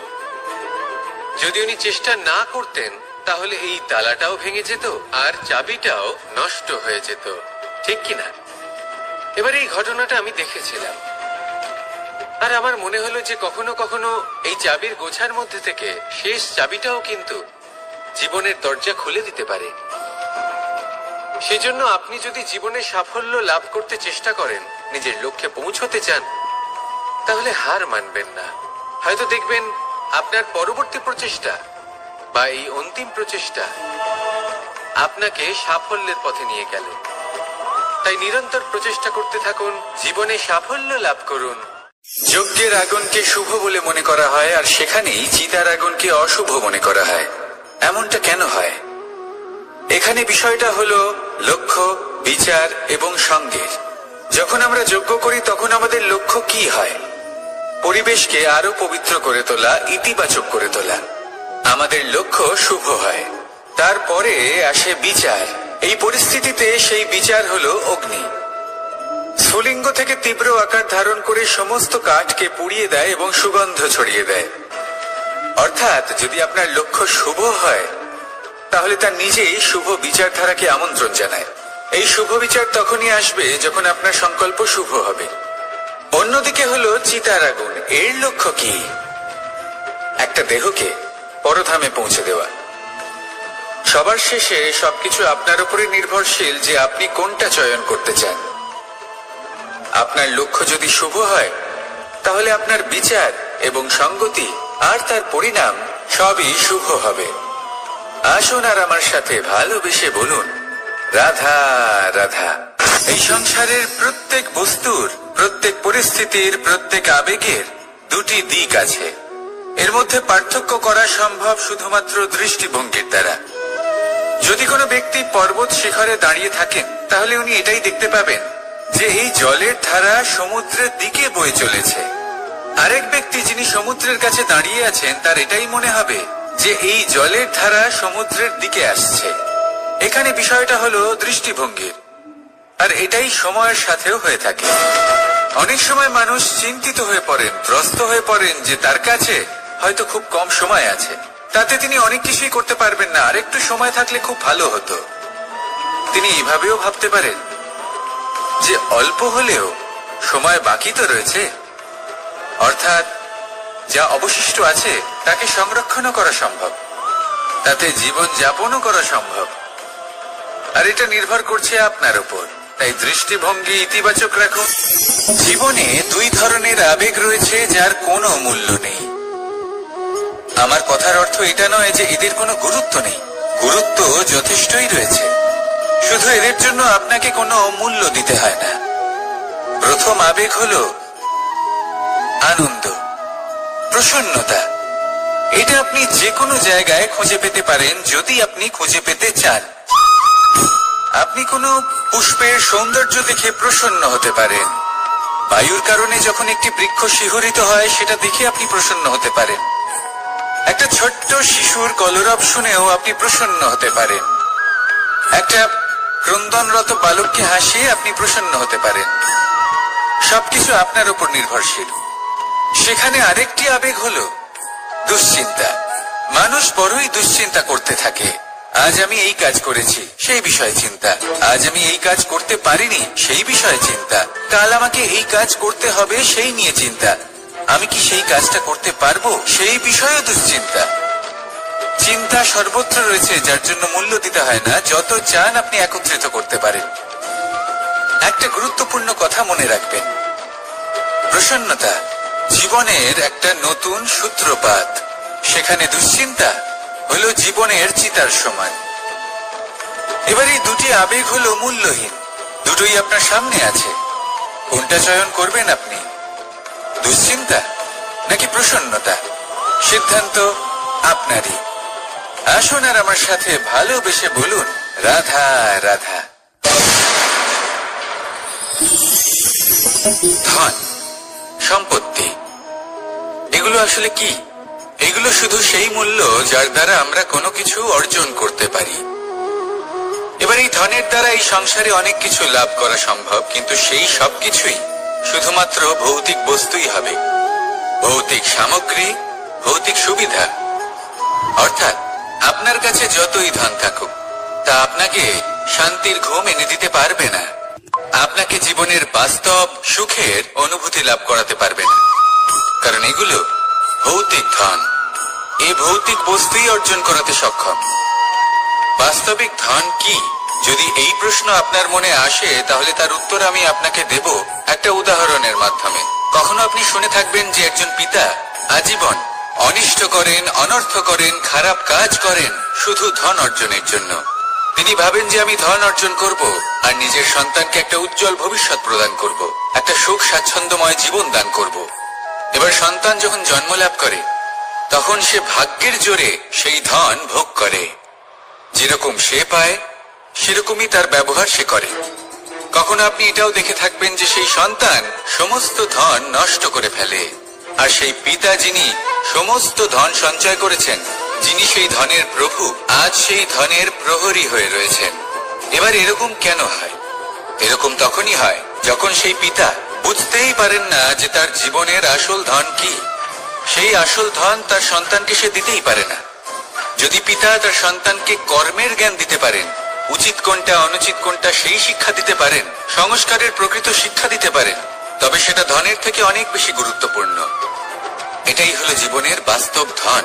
S1: যদি উনি চেষ্টা না করতেন তাহলে এই তালাটাও ভেঙে যেত আর চাবিটাও নষ্ট হয়ে যেত, ঠিক কিনা? এবার এই ঘটনাটা আমি দেখেছিলাম, আর আমার মনে হলো যে কখনো কখনো এই চাবির গোছার মধ্যে থেকে শেষ চাবিটাও কিন্তু জীবনের দরজা খুলে দিতে পারে। সেজন্য আপনি যদি জীবনে সাফল্য লাভ করতে চেষ্টা করেন, নিজের লক্ষ্যে পৌঁছতে চান, তাহলে হার মানবেন না। হয়তো দেখবেন আপনার পরবর্তী প্রচেষ্টা বা এই অন্তিম প্রচেষ্টা আপনাকে সাফল্যের পথে নিয়ে গেল। তাই নিরন্তর প্রচেষ্টা করতে থাকুন, জীবনে সাফল্য লাভ করুন। যজ্ঞের আগুনকে শুভ বলে মনে করা হয়, আর সেখানেই চিতার আগুনকে অশুভ মনে করা হয়। এমনটা কেন হয়? এখানে বিষয়টা হলো লক্ষ্য, বিচার এবং সঙ্গের। যখন আমরা যজ্ঞ করি তখন আমাদের লক্ষ্য কি হয়? পরিবেশকে আরো পবিত্র করে তোলা, ইতিবাচক করে তোলা। আমাদের লক্ষ্য শুভ হয়। তারপরে আসে বিচার। এই পরিস্থিতিতে সেই বিচার হলো অগ্নি। স্ফুলিঙ্গ থেকে তীব্র আকার ধারণ করে সমস্ত কাঠকে পুড়িয়ে দেয় এবং সুগন্ধ ছড়িয়ে দেয়। অর্থাৎ যদি আপনার লক্ষ্য শুভ হয় তাহলে তা নিজেই শুভ বিচারধারাকে আমন্ত্রণ জানায়। এই শুভ বিচার তখনই আসবে যখন আপনার সংকল্প শুভ হবে। অন্যদিকে হলো চিতার আগুন। এর লক্ষ্য কি? একটা দেহকে পরধামে পৌঁছে দেওয়া। সবার শেষে সবকিছু আপনার উপরে নির্ভরশীল যে আপনি কোনটা চয়ন করতে চান। আপনার লক্ষ্য যদি শুভ হয় তাহলে আপনার বিচার এবং সঙ্গতি আর তার পরিণাম সবই শুভ হবে। আসুন আর আমার সাথে ভালোবেসে বলুন, রাধা রাধা। এই সংসারের প্রত্যেক বস্তুর, প্রত্যেক পরিস্থিতির, প্রত্যেক আবেগের দুটি দিক আছে। এর মধ্যে পার্থক্য করা সম্ভব শুধুমাত্র দৃষ্টিভঙ্গির দ্বারা। যদি কোনো ব্যক্তি পর্বত শিখরে দাঁড়িয়ে থাকেন, তাহলে উনি এটাই দেখতে পাবেন যে এই জলের ধারা সমুদ্রের দিকে বয়ে চলেছে। আরেক ব্যক্তি যিনি সমুদ্রের কাছে দাঁড়িয়ে আছেন, তার এটাই মনে হবে যে এই জলের ধারা সমুদ্রের দিকে আসছে। এখানে বিষয়টা হলো দৃষ্টিভঙ্গির, আর এটাই সময়ের সাথেও হয়ে থাকে। অনেক সময় মানুষ চিন্তিত হয়ে পড়েন, ত্রস্ত হয়ে পড়েন যে তার কাছে হয়তো খুব কম সময় আছে, তাতে তিনি অনেক কিছুই করতে পারবেন না, আর একটু সময় থাকলে খুব ভালো হতো। তিনি এভাবেও ভাবতে পারেন যে অল্প হলেও সময় বাকি তো রয়েছে, অর্থাৎ যা অবশিষ্ট আছে তাকে সংরক্ষণও করা সম্ভব, তাতে জীবন যাপনও করা সম্ভব। আর এটা নির্ভর করছে আপনার উপর। তাই দৃষ্টিভঙ্গি ইতিবাচক রাখুন। জীবনে দুই ধরনের আবেগ রয়েছে যার কোনো মূল্য নেই। আমার কথার অর্থ এটা নয় যে এদের কোনো গুরুত্ব নেই, গুরুত্ব যথেষ্টই রয়েছে, শুধু এদের জন্য আপনাকে কোনো মূল্য দিতে হয় না। প্রথম আবেগ হলো আনন্দ, প্রসন্নতা। এটা আপনি যে কোনো জায়গায় খুঁজে পেতে পারেন যদি আপনি খুঁজে পেতে চান। আপনি কোনো পুষ্পের সৌন্দর্য দেখে প্রসন্ন হতে পারেন। বায়ুর কারণে যখন একটি বৃক্ষ শিহরিত হয়, সেটা দেখে আপনি প্রসন্ন হতে পারেন। একটা ছোট্ট শিশুর কলরব শুনেও আপনি প্রসন্ন হতে পারেন। একটা ক্রন্দনরত বালককে হাসিয়ে আপনি প্রসন্ন হতে পারেন। সবকিছু আপনার উপর নির্ভরশীল। সেখানে আরেকটি আবেগ হলো দুশ্চিন্তা। মানুষ বড়ই দুশ্চিন্তা করতে থাকে। আজ আমি এই কাজ করেছি, সেই বিষয়ে চিন্তা। আজ আমি এই কাজ করতে পারিনি, সেই বিষয়ে চিন্তা। কাল আমাকে এই কাজ করতে হবে, সেই নিয়ে চিন্তা। আমি কি সেই কাজটা করতে পারবো, সেই বিষয়ে দুশ্চিন্তা। চিন্তা সর্বত্র রয়েছে, যার জন্য মূল্য দিতে হয় না। যত চান আপনি একত্রিত করতে পারেন। একটা গুরুত্বপূর্ণ কথা মনে রাখবেন, প্রসন্নতা জীবনের একটা নতুন সূত্রপাত। সেখানে দুশ্চিন্তা হলো জীবনের চিতার সমান। এবার এই দুটি আবেগ হলো মূল্যহীন, দুটোই আপনার সামনে আছে। কোনটা চয়ন করবেন আপনি, দুশ্চিন্তা নাকি প্রসন্নতা? সিদ্ধান্ত আপনারই। আসুন আর আমার সাথে ভালোবেসে বলুন, রাধা রাধা। ধন, সম্পত্তি, এগুলো আসলে কি? এগুলো শুধু সেই মূল্য যার দ্বারা আমরা কোনো কিছু অর্জন করতে পারি। এবার এই ধনের দ্বারা এই সংসারে অনেক কিছু লাভ করা সম্ভব, কিন্তু সেই সব কিছুই শুধুমাত্র ভৌতিক বস্তুই হবে, ভৌতিক সামগ্রী, ভৌতিক সুবিধা। অর্থাৎ আপনার কাছে যতই ধন থাকুক, তা আপনাকে শান্তির ঘুম এনে দিতে পারবে না, আপনাকে জীবনের বাস্তব সুখের অনুভূতি লাভ করাতে পারবে না, কারণ এগুলো ভৌতিক ধন। এই ভৌতিক বস্তুই অর্জন করাতে সক্ষম। বাস্তবিক ধন কি? যদি এই প্রশ্ন আপনার মনে আসে, তাহলে তার উত্তর আমি আপনাকে দেব একটা উদাহরণের মাধ্যমে। কখনো আপনি শুনে থাকবেন যে একজন পিতা আজীবন অনিষ্ট করেন, অনর্থ করেন, খারাপ কাজ করেন শুধু ধন অর্জনের জন্য। তিনি ভাবেন যে আমি ধন অর্জন করব আর নিজের সন্তানকে একটা উজ্জ্বল ভবিষ্যৎ প্রদান করব, একটা সুখ স্বাচ্ছন্দ্যময় জীবন দান করব। এবার সন্তান যখন জন্ম লাভ করে, তখন সে ভাগ্যের জোরে সেই ধন ভোগ করে। যেরকম সে পায়, সেরকমই তার ব্যবহার সে করে। কখনো আপনি এটাও দেখে থাকবেন যে সেই সন্তান সমস্ত ধন নষ্ট করে ফেলে, আর সেই পিতা যিনি সমস্ত ধন সঞ্চয় করেছেন, যিনি সেই ধনের প্রভু, আজ সেই ধনের প্রহরী হয়ে রয়েছেন। এবার এরকম কেন হয়? এরকম তখনই হয় যখন সেই পিতা বুঝতেই পারেন না যে তার জীবনের আসল ধন কি। সেই আসল ধন তার সন্তানকে সে দিতেই পারে না। যদি পিতা তার সন্তানকে কর্মের জ্ঞান দিতে পারেন, উচিত কোনটা অনুচিত কোনটা সেই শিক্ষা দিতে পারেন, সংস্কারের প্রকৃত শিক্ষা দিতে পারেন, তবে সেটা ধনের থেকে অনেক বেশি গুরুত্বপূর্ণ। এটাই হলো জীবনের বাস্তব ধন।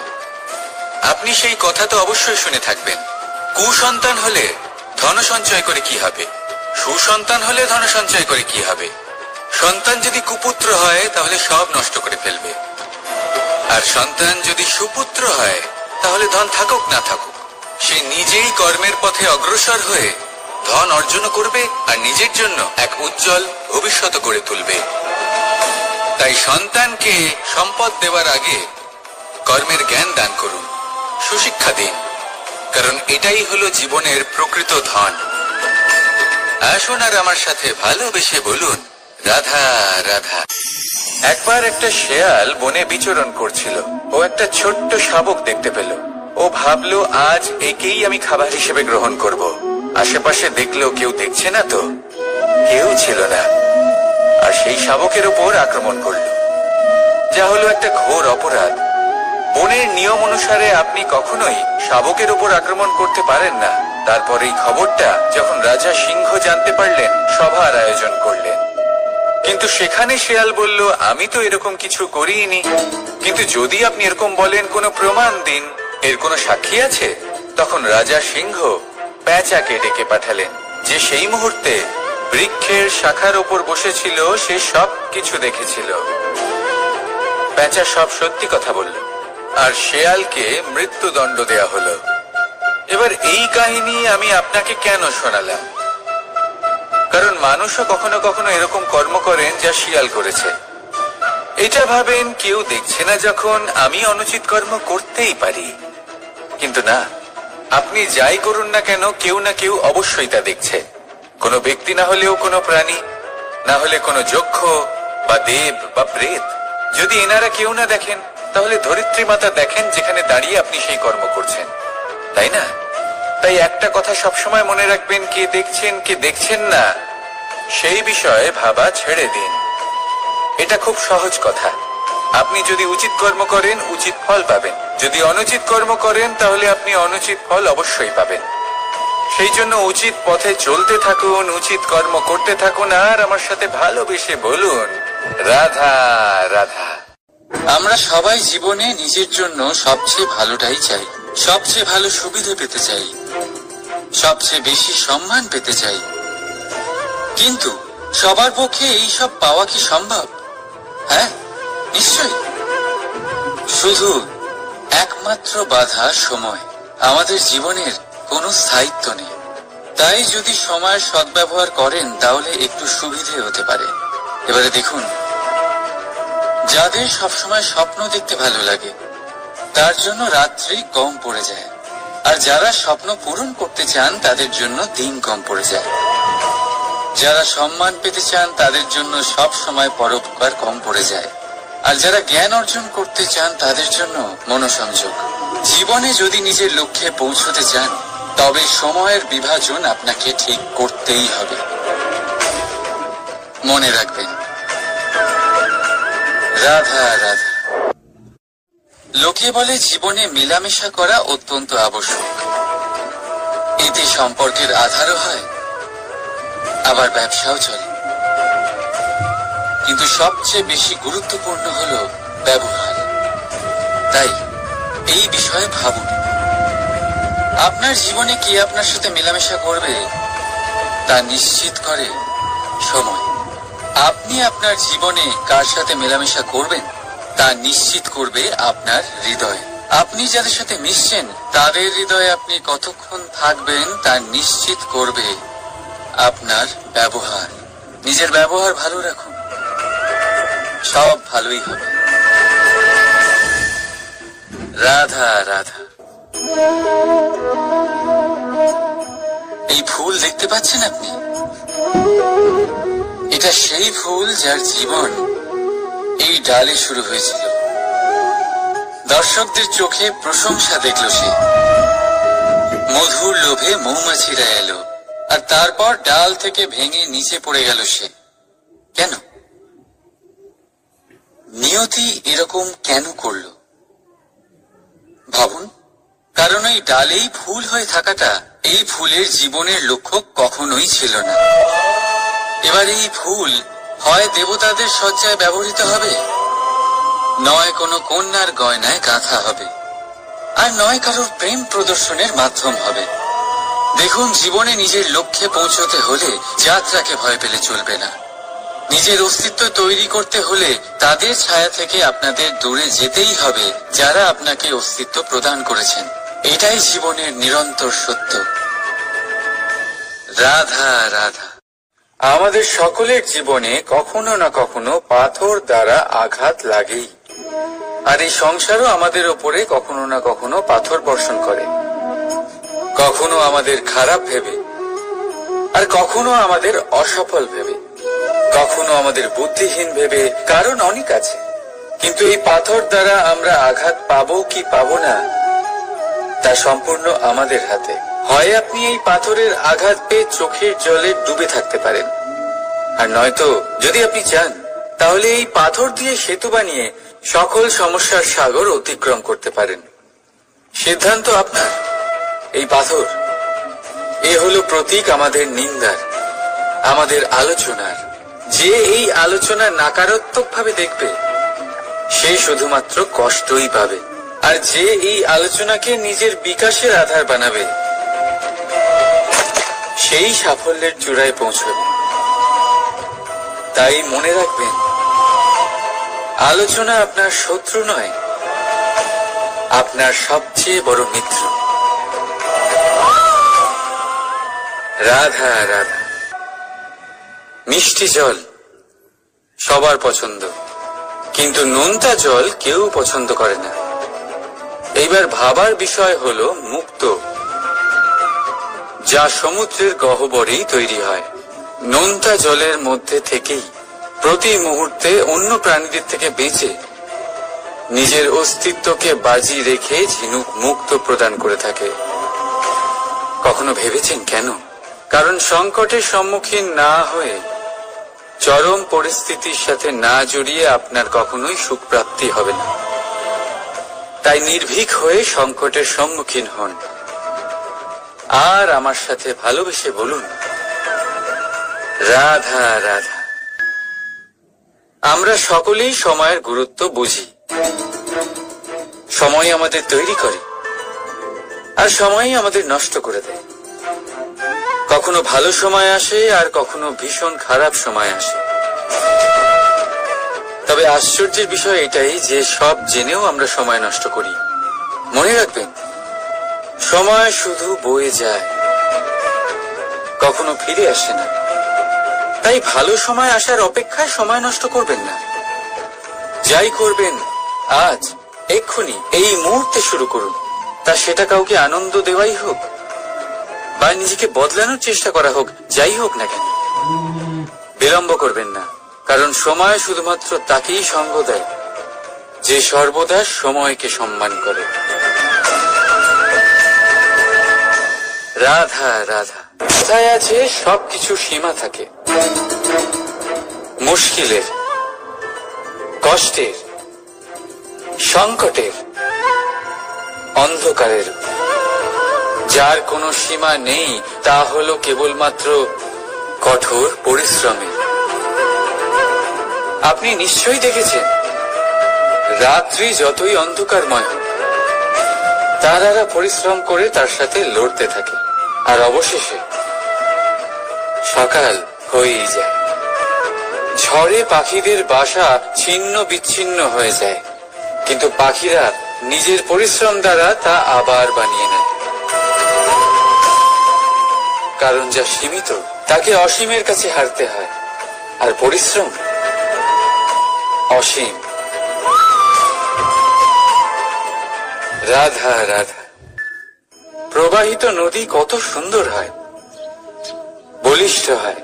S1: আপনি সেই কথা তো অবশ্যই শুনে থাকবেন, কুসন্তান হলে ধন সঞ্চয় করে কি হবে, সুসন্তান হলে ধন সঞ্চয় করে কি হবে। সন্তান যদি কুপুত্র হয় তাহলে সব নষ্ট করে ফেলবে, আর সন্তান যদি সুপুত্র হয় তাহলে ধন থাকুক না থাকুক সে নিজেই কর্মের পথে অগ্রসর হয়ে ধন অর্জন করবে আর নিজের জন্য এক উজ্জ্বল ভবিষ্যৎ গড়ে তুলবে। তাই সন্তানকে সম্পদ দেওয়ার আগে কর্মের জ্ঞান দান করুন, সুশিক্ষা দিন, কারণ এটাই হলো জীবনের প্রকৃত ধন। আসুন আর আমার সাথে ভালোবেসে বলুন রাধা রাধা। একবার একটা শেয়াল বনে বিচরণ করছিল। ও একটা ছোট্ট শাবক দেখতে পেল। ও ভাবলো আজ একেই আমি খাবার হিসেবে গ্রহণ করব। আশেপাশে দেখলো কেউ দেখছে না তো, কেউ ছিল না, আর সেই শাবকের উপর আক্রমণ করলো, যা হলো একটা ঘোর অপরাধ। বনের নিয়ম অনুসারে আপনি কখনোই শাবকের উপর আক্রমণ করতে পারেন না। তারপর এই খবরটা যখন রাজা সিংহ জানতে পারলেন, সভার আয়োজন করলেন। কিন্তু সেখানে শেয়াল বলল, আমি তো এরকম কিছু করিনি। কিন্তু যদি আপনি এরকম বলেন, কোনো প্রমাণ দিন, এর কোনো সাক্ষী আছে? তখন রাজা সিংহ পেঁচাকে ডেকে পাঠালেন, যে সেই মুহূর্তে বৃক্ষের শাখার উপর বসেছিল। সে সব কিছু দেখেছিল। পেঁচা সব সত্যি কথা বলল, আর শেয়ালকে মৃত্যুদণ্ড দেয়া হলো। এবার এই কাহিনী আমি আপনাকে কেন শোনালাম? কারণ মানুষও কখনো কখনো এরকম কর্ম করেন যা শিয়াল করেছে। এটা ভাবেন কেউ দেখছে না যখন আমি অনুচিত কর্ম করতেই পারি। কিন্তু না, আপনি যাই করুন না কেন, কেউ না কেউ অবশ্যই তা দেখছে। কোনো ব্যক্তি না হলেও কোনো প্রাণী, না হলে কোনো যক্ষ বা দেব বা প্রেত। যদি এনারা কেউ না দেখেন, তাহলে ধরিত্রী মাতা দেখেন, যেখানে দাঁড়িয়ে আপনি সেই কর্ম করছেন, তাই না? তাই একটা কথা সবসময় মনে রাখবেন, কে দেখছেন কে দেখছেন না সেই বিষয়ে ভাবা ছেড়ে দিন। এটা খুব সহজ কথা। আপনি যদি উচিত কর্ম করেন, উচিত ফল পাবেন। যদি অনুচিত কর্ম করেন, তাহলে আপনি অনুচিত ফল অবশ্যই পাবেন। সেই জন্য উচিত পথে চলতে থাকুন, উচিত কর্ম করতে থাকুন, আর আমার সাথে ভালোবেসে বলুন রাধা রাধা। আমরা সবাই জীবনে নিজের জন্য সবচেয়ে ভালোটাই চাই, সবচেয়ে ভালো সুবিধা পেতে চাই, সবচেয়ে বেশি সম্মান পেতে চাই। কিন্তু সবার পক্ষে এইসব পাওয়া কি সম্ভব? হ্যাঁ, নিশ্চয়ই। শুধু একমাত্র বাধা সময়। আমাদের জীবনের কোনো স্থায়িত্ব নেই। তাই যদি সময়ের সদ্ব্যবহার করেন, তাহলে একটু সুবিধে হতে পারে। এবারে দেখুন, যাদের সবসময় স্বপ্ন দেখতে ভালো লাগে, তার জন্য রাত্রি কম পড়ে যায়। আর যারা স্বপ্ন পূরণ করতে চান, তাদের জন্য দিন কম পড়ে যায়। যারা সম্মান পেতে চান, তাদের জন্য সব সময় পরোপকার কম পড়ে যায়। আর যারা জ্ঞান অর্জন করতে চান, তাদের জন্য মনোসংযোগ। জীবনে যদি নিজের লক্ষ্যে পৌঁছতে চান, তবে সময়ের বিভাজন আপনাকে ঠিক করতেই হবে। মনে রাখবেন রাধা রাধা। লোকে বলে জীবনে মেলামেশা করা অত্যন্ত আবশ্যক। এতে সম্পর্কের আধারও হয়, আবার ব্যবসাও চলে। কিন্তু সবচেয়ে বেশি গুরুত্বপূর্ণ হলো ব্যবহার। তাই এই বিষয়ে ভাবুন, আপনার জীবনে কে আপনার সাথে মেলামেশা করবে তা নিশ্চিত করে সময়। আপনি আপনার জীবনে কার সাথে মেলামেশা করবেন তা নিশ্চিত করবে আপনার হৃদয়। আপনি যাদের সাথে মিশছেন, তাদের হৃদয়ে আপনি কতক্ষণ থাকবেন তা নিশ্চিত করবে আপনার ব্যবহার। নিজের ব্যবহার ভালো রাখুন, সব ভালোই হবে। রাধা রাধা। এই ফুল দেখতে পাচ্ছেন আপনি? এটা সেই ফুল যার জীবন এই ডালে শুরু হয়েছিল। দর্শকদের চোখে প্রশংসা দেখল সে। মধুর লোভে মৌমাছিরা এলো, আর তারপর ডাল থেকে ভেঙে নিচে পড়ে গেল সে। কেন? নিয়তি এরকম কেন করল? ভাবুন। কারণ এই ডালেই ফুল হয়ে থাকাটা এই ফুলের জীবনের লক্ষ্য কখনোই ছিল না। এবার এই ফুল হয় দেবতাদের সজ্জায় ব্যবহৃত হবে, নয় কোনো কন্যার গয়নায় গাঁথা হবে, আর নয় কারোর প্রেম প্রদর্শনের মাধ্যম হবে। দেখুন, জীবনে নিজের লক্ষ্যে পৌঁছতে হলে যাত্রাকে ভয় পেলে চলবে না। নিজের অস্তিত্ব তৈরি করতে হলে তাদের ছায়া থেকে আপনাদের দূরে যেতেই হবে যারা আপনাকে অস্তিত্ব প্রদান করেছেন। এটাই জীবনের নিরন্তর সত্য। রাধা রাধা। আমাদের সকলের জীবনে কখনো না কখনো পাথর দ্বারা আঘাত লাগেই, আর এই সংসারও আমাদের ওপরে কখনো না কখনো পাথর বর্ষণ করে, কখনো আমাদের খারাপ ভেবে, আর কখনো আমাদের অসফল ভেবে, কখনো আমাদের বুদ্ধিহীন ভেবে। কারণ অনেক আছে, কিন্তু এই পাথর দ্বারা আমরা আঘাত পাবো কি পাবো না তা সম্পূর্ণ আমাদের হাতে। হয় আপনি এই পাথরের আঘাত পেয়ে চোখের জলে ডুবে থাকতে পারেন, আর নয়তো যদি আপনি চান তাহলে এই পাথর দিয়ে সেতু বানিয়ে সকল সমস্যার সাগর অতিক্রম করতে পারেন। সিদ্ধান্ত আপনার। এই পাথর এ হলো প্রতীক আমাদের নিন্দার, আমাদের আলোচনার। যে এই আলোচনা নাকারাত্মক ভাবে দেখবে সে শুধুমাত্র কষ্টই পাবে, আর যে এই আলোচনাকে নিজের বিকাশের আধার বানাবে সেই সাফল্যের চূড়ায় পৌঁছবে। তাই মনে রাখবেন, আলোচনা আপনার শত্রু নয়, আপনার সবচেয়ে বড় মিত্র। রাধা রাধা। মিষ্টি জল সবার পছন্দ, কিন্তু নোনতা জল কেউ পছন্দ করে না। এইবার ভাবার বিষয় হলো মুক্তো, যা সমুদ্রের গহ্বরেই তৈরি হয়। নোনতা জলের মধ্যে থেকেই প্রতি মুহূর্তে অন্য প্রাণীদের থেকে বেঁচে নিজের অস্তিত্বকে বাজি রেখে ঝিনুক মুক্ত প্রদান করে থাকে। কখনো ভেবেছেন কেন? কারণ সংকটের সম্মুখীন না হয়ে, চরম পরিস্থিতির সাথে না জড়িয়ে আপনার কখনোই সুখ প্রাপ্তি হবে না। তাই নির্ভীক হয়ে সংকটের সম্মুখীন হন, আর আমার সাথে ভালোবেসে বলুন, রাধা রাধা। আমরা সকলেই সময়ের গুরুত্ব বুঝি। সময় আমাদের তৈরি করে, আর সময়ই আমাদের নষ্ট করে দেয়। কখনো ভালো সময় আসে, আর কখনো ভীষণ খারাপ সময় আসে। তবে আশ্চর্যের বিষয় এটাই যে সব জেনেও আমরা সময় নষ্ট করি। মনে রাখবেন, সময় শুধু বয়ে যায়, কখনো ফিরে আসে না। তাই ভালো সময় আসার অপেক্ষায় সময় নষ্ট করবেন না। যাই করবেন আজ, এক্ষুনি, এই মুহূর্তে শুরু করুন। তা সেটা কাউকে আনন্দ দেওয়াই হোক, বা নিজেকে বদলানোর চেষ্টা করা হোক, যাই হোক না কেন, বিলম্ব করবেন না। কারণ সময় শুধুমাত্র তাকেই সঙ্গ দেয় যে সর্বদা সময়কে সম্মান করে। রাধা রাধা। কথায় আছে সবকিছু সীমা থাকে, মুশকিলের, কষ্টের, সংকটের, অন্ধকারের। যার কোনো সীমা নেই তা হলো কেবলমাত্র কঠোর পরিশ্রমের। আপনি নিশ্চয়ই দেখেছেন, রাত্রি যতই অন্ধকারময় হোক, তারারা পরিশ্রম করে তার সাথে লড়তে থাকে, আর অবশেষে সকাল হয়েই যায়। ঝড়ে পাখিদের বাসা ছিন্ন বিচ্ছিন্ন হয়ে যায়, কিন্তু পাখিরা নিজের পরিশ্রম দ্বারা তা আবার বানিয়ে নেয়। কারণ যা সীমিত তাকে অসীমের কাছে হারতে হয়, আর পরিশ্রম অসীম। রাধা রাধা। প্রবাহিত নদী কত সুন্দর হয়, বলিষ্ঠ হয়।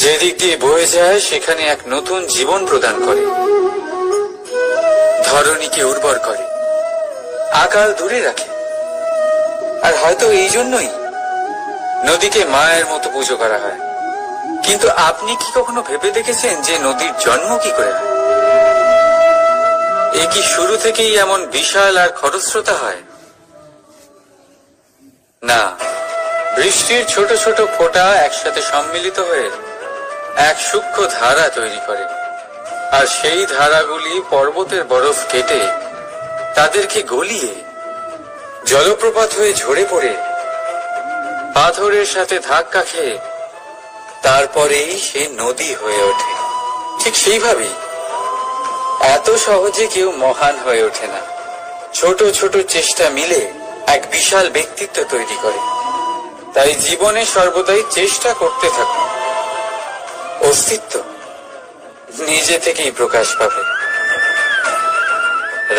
S1: যেদিক দিয়ে বয়ে যায় সেখানে এক নতুন জীবন প্রদান করে, ধরণীকে উর্বর করে, আকাল দূরে রাখে। আর হয়তো এই জন্যই নদীকে মায়ের মতো পুজো করা হয়। কিন্তু আপনি কি কখনো ভেবে দেখেছেন যে নদীর জন্ম কি করে হয়? এ কি শুরু থেকেই এমন বিশাল আর খরস্রোতা হয়? না, বৃষ্টির ছোট ছোট ফোঁটা একসাথে সম্মিলিত হয়ে এক সূক্ষ্ম ধারা তৈরি করে, আর সেই ধারাগুলি পর্বতের বরফ কেটে তাদেরকে গলিয়ে জলপ্রপাত হয়ে ঝরে পড়ে পাথরের সাথে ধাক্কা খেয়ে তারপরেই সে নদী হয়ে ওঠে। ঠিক সেইভাবেই এত সহজে কেউ মহান হয়ে ওঠে না। ছোট ছোট চেষ্টা মিলে এক বিশাল ব্যক্তিত্ব তৈরি করে। তাই জীবনে সর্বদাই চেষ্টা করতে থাকুন। অস্তিত্ব নিজে থেকেই প্রকাশ পাবে।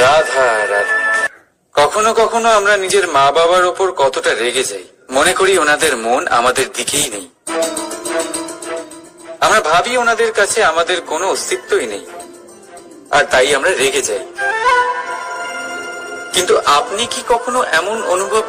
S1: রাধা রাধা। কখনো কখনো আমরা নিজের মা বাবার ওপর কতটা রেগে যাই, মনে করি ওনাদের মন আমাদের দিকেই নেই। আমরা ভাবি ওনাদের কাছে আমাদের কোনো অস্তিত্বই নেই, আর তাই আমরা রেগে যাই। কিন্তু আপনি কি কখনো এমন অনুভব